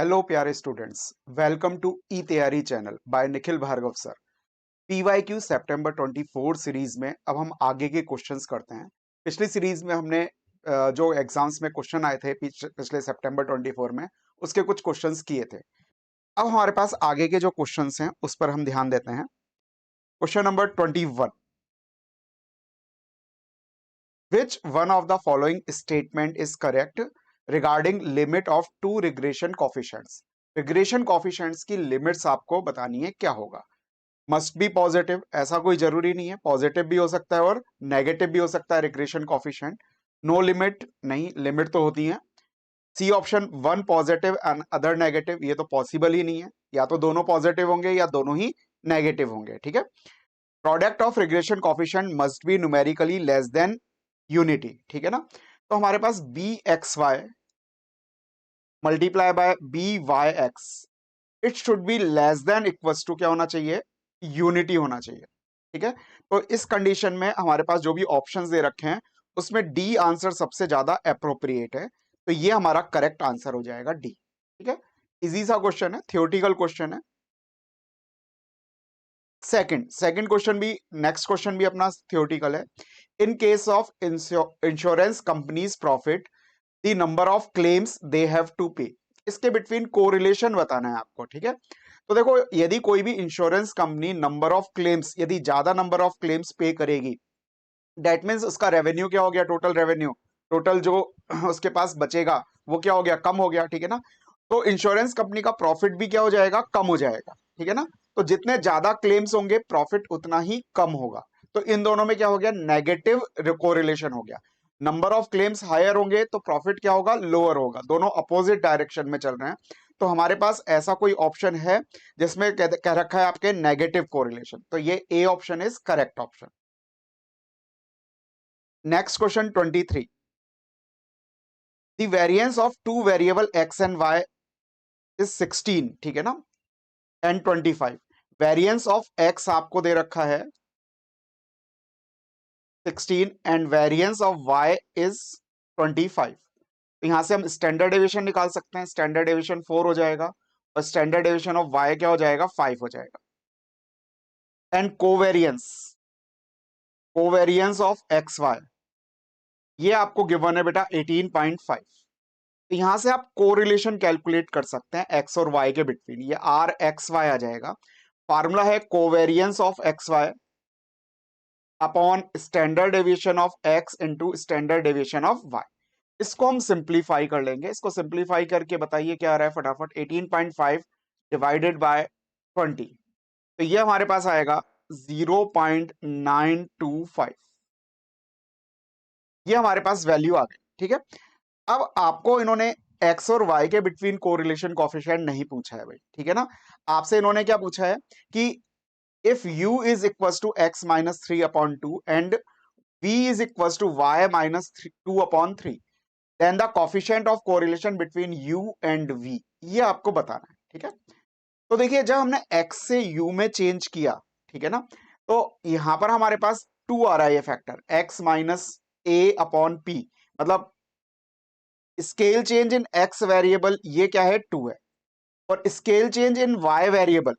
Hello प्यारे students, welcome to E Taiyari channel by Nikhil Bhargava sir. PYQ सितंबर 24 series में अब हम आगे के क्वेश्चंस करते हैं। पिछली सीरीज में हमने जो एग्जाम्स में क्वेश्चन आए थे पिछले सितंबर 24 में, उसके कुछ क्वेश्चंस किए थे। अब हमारे पास आगे के जो क्वेश्चंस हैं उस पर हम ध्यान देते हैं। Question number 21, which one of the following statement is correct regarding limit of two regression coefficients. Regression coefficients की लिमिट्स आपको बतानी है, क्या होगा। मस्ट बी पॉजिटिव, ऐसा कोई जरूरी नहीं है, पॉजिटिव भी हो सकता है और नेगेटिव भी हो सकता है रिग्रेशन कॉफिशिएंट। नो लिमिट नहीं, लिमिट तो होती है। C option, one positive and other negative, ये तो पॉसिबल ही नहीं है, या तो दोनों पॉजिटिव होंगे या दोनों ही नेगेटिव होंगे। ठीक है। Product of regression coefficient must be numerically less than unity. ठीक है ना। तो हमारे पास B X Y multiply by B Y X, it should be less than equals to क्या होना चाहिए, यूनिटी होना चाहिए। ठीक है। तो इस कंडीशन में हमारे पास जो भी ऑप्शंस दे रखे हैं उसमें डी आंसर सबसे ज्यादा अप्रोप्रिएट है, तो ये हमारा करेक्ट आंसर हो जाएगा डी। ठीक है। इजी सा क्वेश्चन है, थियोरेटिकल क्वेश्चन है। सेकंड क्वेश्चन भी, नेक्स्ट क्वेश्चन भी अपना थियोरेटिकल है। In case of insurance companies profit, the number of claims they have to pay, इसके बिटवीन कोरिलेशन बताना है आपको। ठीक है। तो देखो, यदि कोई भी insurance company number of claims, यदि ज्यादा नंबर ऑफ क्लेम्स पे करेगी, दैट मीन्स उसका रेवेन्यू क्या हो गया, टोटल रेवेन्यू, टोटल जो उसके पास बचेगा वो क्या हो गया, कम हो गया। ठीक है ना। तो इंश्योरेंस कंपनी का प्रॉफिट भी क्या हो जाएगा, कम हो जाएगा। ठीक है ना। तो जितने ज्यादा क्लेम्स होंगे प्रॉफिट उतना ही कम होगा। तो इन दोनों में क्या हो गया, नेगेटिव कोरिलेशन हो गया। नंबर ऑफ क्लेम्स हायर होंगे तो प्रॉफिट क्या होगा, लोअर होगा। दोनों अपोजिट डायरेक्शन में चल रहे हैं। तो हमारे पास ऐसा कोई ऑप्शन है जिसमें कह रखा है आपके नेगेटिव कोरिलेशन, तो ये A option is correct option. Next question 23, the variance of two variable X and Y is 16। ठीक है ना, एंड 25। वेरिएंस ऑफ एक्स आपको दे रखा है 16 and variance of Y is 25। तो यहां से हम स्टैंडर्ड डेविएशन निकाल सकते हैं। स्टैंडर्ड डेविएशन 4 हो जाएगा और स्टैंडर्ड डेविएशन ऑफ वाई क्या हो जाएगा, 5 हो जाएगा। And covariance of X Y, ये आपको गिवन है बेटा 18.5। तो यहां से आप कोरिलेशन कैलकुलेट कर सकते हैं एक्स और वाई के बिटवीन, ये आर एक्स वाई आ जाएगा। फार्मूला है covariance of X Y upon standard deviation of X into standard deviation of Y. इसको हम सिंप्लीफाई कर लेंगे। इसको सिंप्लीफाई करके बताइए क्या आ रहा है फटाफट। 18.5 डिवाइडेड बाय 20, तो ये हमारे पास आएगा 0.925। ये हमारे पास वैल्यू आ गई। ठीक है। अब आपको इन्होंने एक्स और वाई के बिटवीन कोरिलेशन कोफिशिएंट नहीं पूछा है भाई। ठीक है ना। आपसे इन्होंने क्या पूछा है कि if u is equal to X minus 3/2 and v is equal to y minus 2/3, then the coefficient of correlation between u and v, ये आपको बताना है। ठीक है। तो देखिए, जब हमने x से u में चेंज किया, ठीक है ना, तो यहां पर हमारे पास 2 आ रहा है, ये फैक्टर x माइनस a/p, मतलब scale change in x variable ये क्या है, 2 है। और scale change in y variable,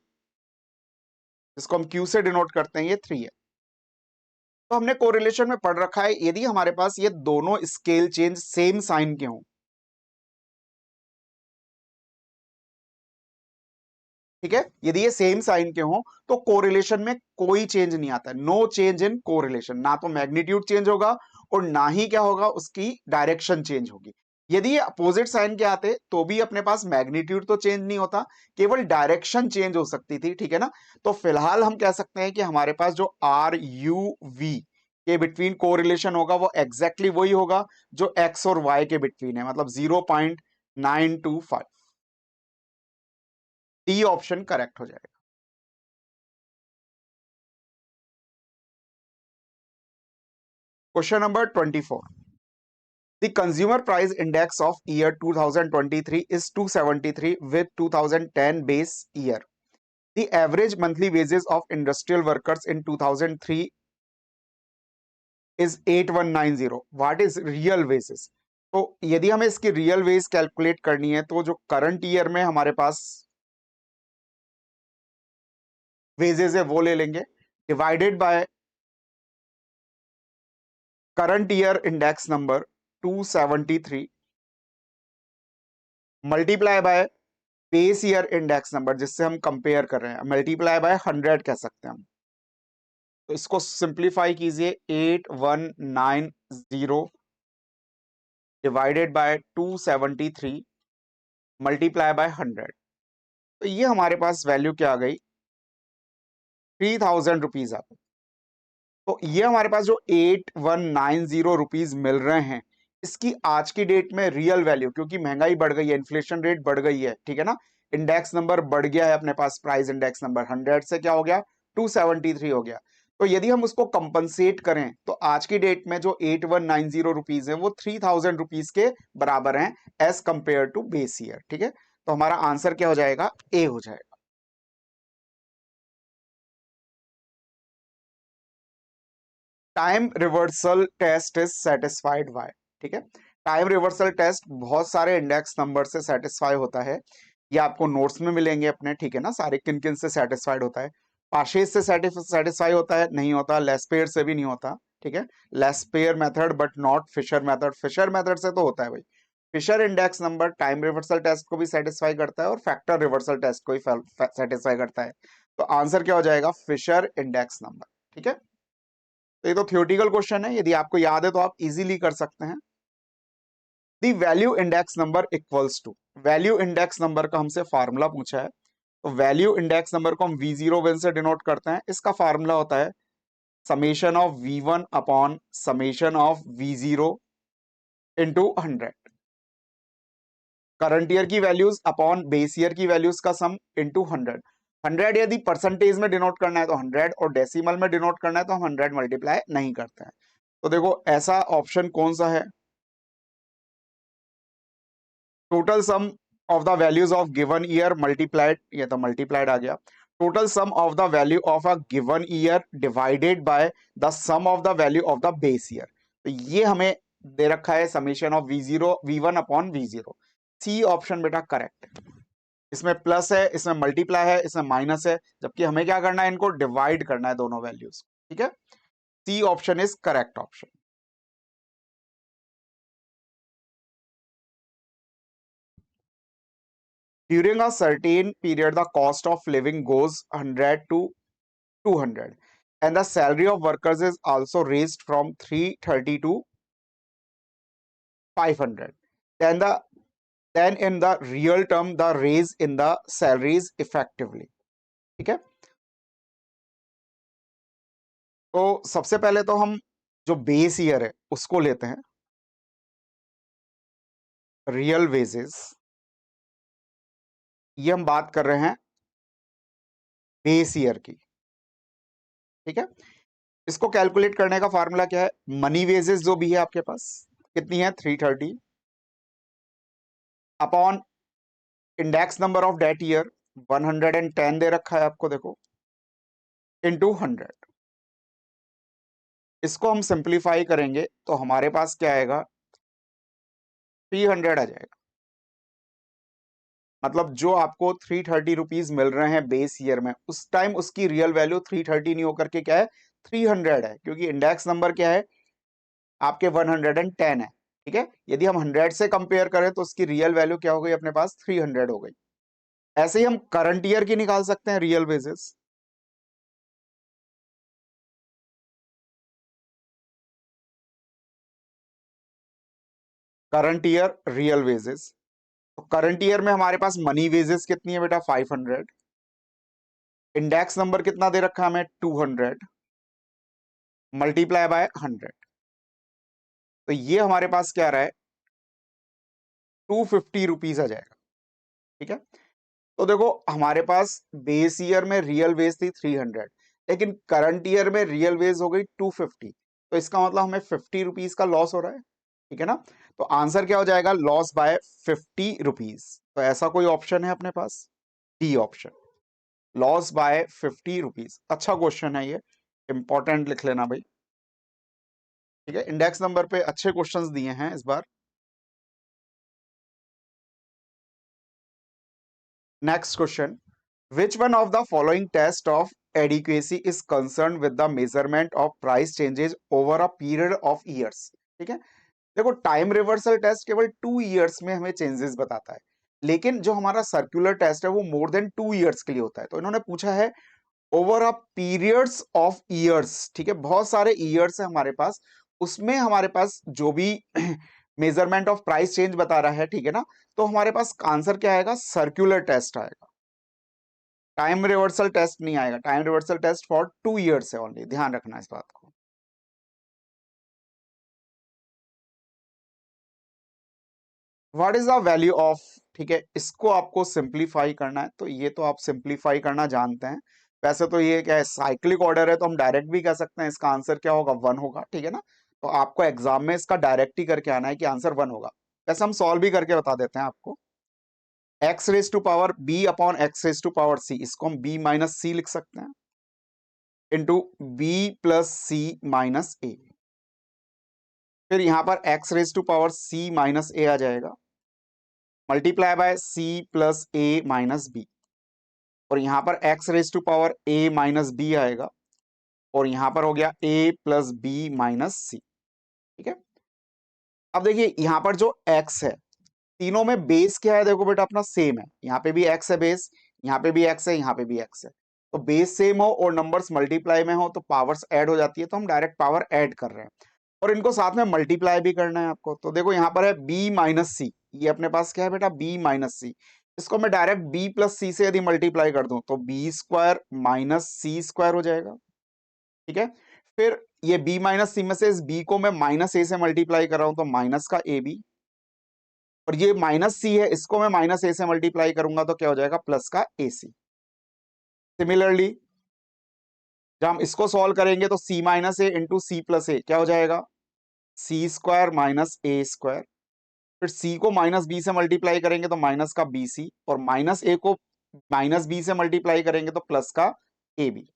जिसको हम q से डिनोट करते हैं, ये 3 है। तो हमने कोरिलेशन में पढ़ रखा है, यदि हमारे पास ये दोनों स्केल चेंज सेम साइन के हों, ठीक है, यदि ये सेम साइन के हों तो कोरिलेशन में कोई चेंज नहीं आता है। नो चेंज इन कोरिलेशन, ना तो मैग्नीट्यूड चेंज होगा और ना ही क्या होगा, उसकी डायरेक्शन चेंज होगी। यदि ये अपोजिट साइन के आते तो भी अपने पास मैग्नीट्यूड तो चेंज नहीं होता, केवल डायरेक्शन चेंज हो सकती थी। ठीक है ना। तो फिलहाल हम कह सकते हैं कि हमारे पास जो आर यू वी के बिटवीन कोरिलेशन होगा वो एग्जैक्टली वही होगा जो एक्स और वाई के बिटवीन है, मतलब 0.925। डी ऑप्शन करेक्ट हो जाएगा। Question number 24, the consumer price index of year 2023 is 273 with 2010 base year. The average monthly wages of industrial workers in 2003 is 8190. What is real wages? तो यदि हमें इसकी रियल वेज कैलकुलेट करनी है तो जो करंट ईयर में हमारे पास वेजेस है वो ले लेंगे, divided by current year index number 273 multiply by base year index number जिससे हम कंपेयर कर रहे हैं, मल्टीप्लाई बाय 100 कह सकते हैं हम। तो इसको सिंप्लीफाई कीजिए, 8190 डिवाइडेड बाय 273 मल्टीप्लाई बाय 100। तो ये हमारे पास वैल्यू क्या आ गई, 3000 रुपीज आ गई। तो ये हमारे पास जो 8190 रुपीज मिल रहे हैं, इसकी आज की डेट में रियल वैल्यू, क्योंकि महंगाई बढ़ गई है, इन्फ्लेशन रेट बढ़ गई है, ठीक है ना, इंडेक्स नंबर बढ़ गया है अपने पास, प्राइस इंडेक्स नंबर 100 से क्या हो गया, 273 हो गया। तो यदि हम उसको कंपनसेट करें तो आज की डेट में जो 8190 रुपीज है वो 3000 रुपीज के बराबर हैं as compare to base year, ठीक है। तो हमारा आंसर क्या हो जाएगा, ए हो जाएगा। Time reversal test is satisfied by, ठीक है। टाइम रिवर्सल टेस्ट बहुत सारे इंडेक्स नंबर से सेटिस्फाई होता है, ये आपको नोट्स में मिलेंगे अपने, ठीक है ना, सारे किन किन से सेटिस्फाइड होता है। पाशेस से सेटिस्फाई होता है, नहीं होता, लेस्पेयर से भी नहीं होता, ठीक है। Laspeyres method but not Fisher method, Fisher method से तो होता है भाई। Fisher index number time reversal test को भी सेटिस्फाई करता है और फैक्टर रिवर्सल टेस्ट को भी सेटिस्फाई करता है। तो आंसर क्या हो जाएगा, फिशर इंडेक्स नंबर, ठीक है। तो ये तो थियोरटिकल क्वेश्चन है, यदि आपको याद है तो आप इजीली कर सकते हैं। The value index number equals to, value index number का हमसे फार्मूला पूछा है, तो वैल्यू इंडेक्स नंबर को हम V0 से डिनोट करते हैं। इसका फार्मूला होता है summation of V1 upon summation of V0 into 100, current year की वैल्यूज अपॉन बेस ईयर की वैल्यूज का सम इंटू 100। 100 यदि परसेंटेज में डिनोट करना है तो 100, और डेसिमल में डिनोट करना है तो हम 100 मल्टीप्लाई नहीं करते हैं। तो देखो ऐसा ऑप्शन कौन सा है, total sum of the values of given year multiplied, ये तो मल्टीप्लाइड आ गया, total sum of the value of a given year divided by the sum of the value of the base year. तो ये हमें दे रखा है summation of V0 V1 upon V0। C option बेटा करेक्ट है, इसमें प्लस है, इसमें मल्टीप्लाई है, इसमें माइनस है, जबकि हमें क्या करना है, इनको डिवाइड करना है दोनों वैल्यूज, ठीक है। C option is correct option. During a certain period, the cost of living goes 100 to 200, and the salary of workers is also raised from 330 to 500. Then in the real term, the raise in the salaries effectively. ठीक है। तो सबसे पहले तो हम जो base year है उसको लेते हैं, रियल वेजेस, ये हम बात कर रहे हैं बेस ईयर की, ठीक है। इसको कैलकुलेट करने का फार्मूला क्या है, मनी वेजेस जो भी है आपके पास कितनी है 330 upon index number of that year 110 दे रखा है आपको, देखो, इनटू 100। इसको हम सिंप्लीफाई करेंगे तो हमारे पास क्या आएगा, 300 आ जाएगा। मतलब जो आपको 330 रुपीज मिल रहे हैं बेस ईयर में, उस टाइम उसकी रियल वैल्यू 330 नहीं होकर के क्या है, 300 है, क्योंकि इंडेक्स नंबर क्या है आपके 110 है, ठीक है। यदि हम 100 से कंपेयर करें तो उसकी रियल वैल्यू क्या हो गई अपने पास, 300 हो गई। ऐसे ही हम करंट ईयर की निकाल सकते हैं real basis, current year real wages. तो करंट ईयर में हमारे पास मनी वेजेस कितनी है बेटा, 500, इंडेक्स नंबर कितना दे रखा है हमें, 200 मल्टीप्लाई बाय 100। तो ये हमारे पास क्या आ रहा है, 250 रुपीज आ जाएगा, ठीक है। तो देखो हमारे पास बेस ईयर में रियल वेज थी 300, लेकिन करंट ईयर में रियल वेज हो गई 250, तो इसका मतलब हमें 50 रुपीज का लॉस हो रहा है, ठीक है ना। तो आंसर क्या हो जाएगा, लॉस बाय 50 रुपीज। तो ऐसा कोई ऑप्शन है अपने पास, D option, loss by 50 rupees. अच्छा क्वेश्चन है ये, इंपॉर्टेंट लिख लेना भाई, ठीक है। इंडेक्स नंबर पे अच्छे क्वेश्चंस दिए हैं इस बार। Next question, which one of the following test of adequacy is concern with the measurement of price changes over a period of years. ठीक है, देखो टाइम रिवर्सल टेस्ट केवल 2 ईयर्स में हमें चेंजेस बताता है, लेकिन जो हमारा सर्कुलर टेस्ट है वो मोर देन 2 ईयर्स के लिए होता है। तो इन्होंने पूछा है over a periods of years. ठीक है, बहुत सारे ईयर्स है हमारे पास, उसमें हमारे पास जो भी मेजरमेंट ऑफ प्राइस चेंज बता रहा है, ठीक है ना, तो हमारे पास आंसर क्या आएगा, सर्कुलर टेस्ट आएगा, टाइम रिवर्सल टेस्ट नहीं आएगा। Time reversal test for 2 years है ओनली, ध्यान रखना इस बात को। What is the value of, ठीक है, इसको आपको सिंप्लीफाई करना है, तो ये तो आप सिंप्लीफाई करना जानते हैं। वैसे तो ये क्या है, साइक्लिक ऑर्डर है, तो हम डायरेक्ट भी कह सकते हैं इसका आंसर क्या होगा, 1 होगा। ठीक है ना, तो आपको एग्जाम में इसका डायरेक्ट ही करके आना है कि आंसर 1 होगा। वैसे हम सॉल्व भी करके बता देते हैं आपको। X raise to power B upon X raise to power C, इसको हम बी माइनस सी लिख सकते हैं, into B plus C minus A. फिर यहां पर X raise to power C minus A आ जाएगा, multiply by C plus A minus B, और यहां पर X raise to power A minus B आएगा, और यहां पर हो गया A plus B minus C. ठीक है, अब देखिए यहां पर जो एक्स है, तीनों में बेस क्या है, देखो बेटा अपना सेम है, यहाँ पे भी एक्स है बेस, यहाँ पे भी एक्स है, यहाँ पे भी एक्स है। तो बेस सेम हो और नंबर्स मल्टीप्लाई में हो तो पावर्स ऐड हो जाती है, तो हम डायरेक्ट पावर ऐड कर रहे हैं, और इनको साथ में मल्टीप्लाई भी करना है आपको। तो देखो यहाँ पर है b माइनस सी, ये अपने पास क्या है बेटा, b माइनस सी, इसको मैं डायरेक्ट b प्लस सी से यदि मल्टीप्लाई कर दूं तो B square minus C square हो जाएगा। ठीक है, फिर ये b माइनस सी में से इस b को मैं माइनस ए से मल्टीप्लाई कर रहा हूं तो माइनस का ए बी, और ये माइनस सी है, इसको मैं माइनस ए से मल्टीप्लाई करूंगा तो क्या हो जाएगा, प्लस का ए सी। सिमिलरली जब हम इसको सॉल्व करेंगे तो c माइनस ए इंटू सी प्लस ए क्या हो जाएगा, सी स्क्वायर माइनस ए स्क्वायर। फिर c को माइनस बी से मल्टीप्लाई करेंगे तो माइनस का बी सी, और माइनस ए को माइनस बी से मल्टीप्लाई करेंगे तो प्लस का ए बी।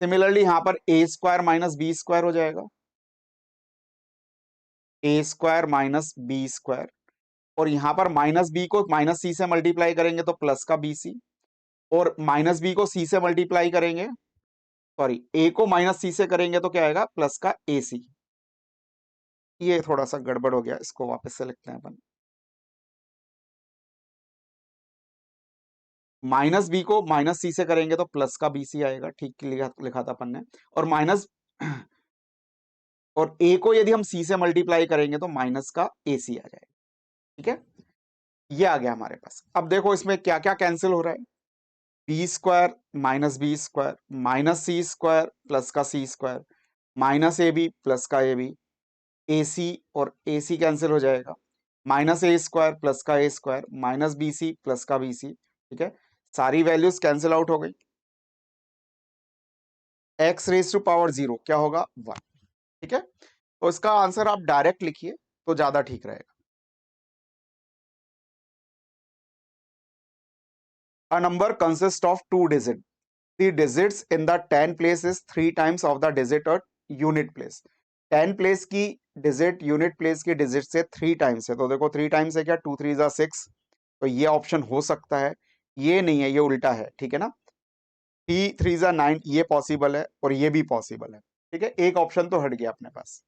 सिमिलरली यहां पर ए स्क्वायर माइनस बी स्क्वायर हो जाएगा, ए स्क्वायर माइनस बी स्क्वायर, और यहां पर माइनस बी को माइनस सी से मल्टीप्लाई करेंगे तो प्लस का बी सी, और माइनस बी को सी से मल्टीप्लाई करेंगे, सॉरी ए को माइनस सी से करेंगे तो क्या आएगा, प्लस का ए सी। ये थोड़ा सा गड़बड़ हो गया, इसको वापस से लिखते हैं अपन। माइनस बी को माइनस सी से करेंगे तो प्लस का बी सी आएगा, ठीक लिखा था अपन ने, और माइनस और ए को यदि हम सी से मल्टीप्लाई करेंगे तो माइनस का ए सी आ जाएगा। ठीक है, ये आ गया हमारे पास। अब देखो इसमें क्या क्या कैंसिल हो रहा है, B square minus B square, minus C square plus का C square, minus A B plus का ए बी, ए सी और ए सी कैंसिल हो जाएगा, माइनस ए स्क्वायर प्लस का A square, minus B C plus का बी सी। ठीक है, सारी वैल्यूज कैंसिल आउट हो गई, एक्स रेज टू पावर 0 क्या होगा, 1। ठीक है, तो इसका आंसर आप डायरेक्ट लिखिए तो ज्यादा ठीक रहेगा। A number consists of 2 digits. The digits in the 10 place is 3 times of the digit at unit place. 10 place की डिजिट यूनिट प्लेस की डिजिट से 3 टाइम्स है, तो देखो 3 टाइम्स है क्या, 2 3 जा 6, तो ये ऑप्शन हो सकता है, ये नहीं है, ये उल्टा है। ठीक है ना, 3 3 जा 9, ये पॉसिबल है और ये भी पॉसिबल है। ठीक है, एक ऑप्शन तो हट गया अपने पास।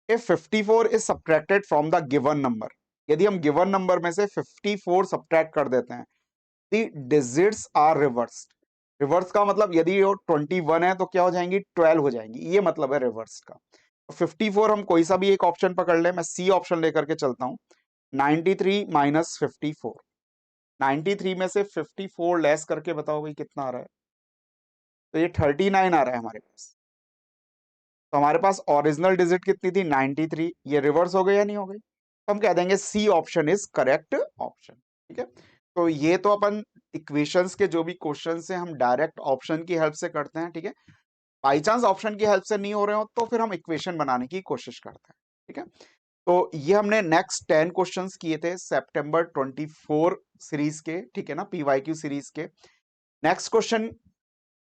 If 54 is subtracted from the given number, यदि हम गिवन नंबर में से 54 सब्ट्रैक्ट कर देते हैं, the digits are reversed. Reverse का मतलब यदि वो 21 है तो क्या हो जाएंगी, 12 हो जाएंगी, ये मतलब है रिवर्स का। 54 हम कोई सा भी एक ऑप्शन पकड़ ले, मैं सी ऑप्शन लेकर के चलता हूं, 93 माइनस 54, 93 में से 54 लेस करके बताओ भाई कितना आ रहा है, तो ये 39 आ रहा है हमारे पास। तो हमारे पास ओरिजिनल डिजिट कितनी थी, 93, ये रिवर्स हो गई या नहीं हो गई, तो हम कह देंगे C option is correct option. ठीक है, तो ये तो अपन इक्वेशंस के जो भी क्वेश्चन है हम डायरेक्ट ऑप्शन की हेल्प से करते हैं। ठीक है, बाई चांस ऑप्शन की हेल्प से नहीं हो रहे हो तो फिर हम इक्वेशन बनाने की कोशिश करते हैं। ठीक है, तो ये हमने नेक्स्ट 10 क्वेश्चंस किए थे सितंबर 24 सीरीज के। ठीक है ना, पीवाईक्यू सीरीज के। नेक्स्ट क्वेश्चन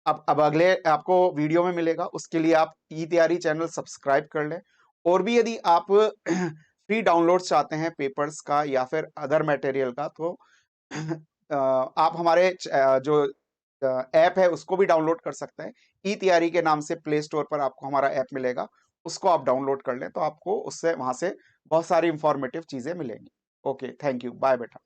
अब अगले आपको वीडियो में मिलेगा, उसके लिए आप ई तैयारी चैनल सब्सक्राइब कर लें। और भी यदि आप फ्री डाउनलोड चाहते हैं पेपर्स का या फिर अदर मटेरियल का, तो आप हमारे जो ऐप है उसको भी डाउनलोड कर सकते हैं। ई तैयारी के नाम से प्ले स्टोर पर आपको हमारा ऐप मिलेगा, उसको आप डाउनलोड कर लें तो आपको उससे वहाँ से बहुत सारी इन्फॉर्मेटिव चीज़ें मिलेंगी। ओके, थैंक यू, बाय बेटा।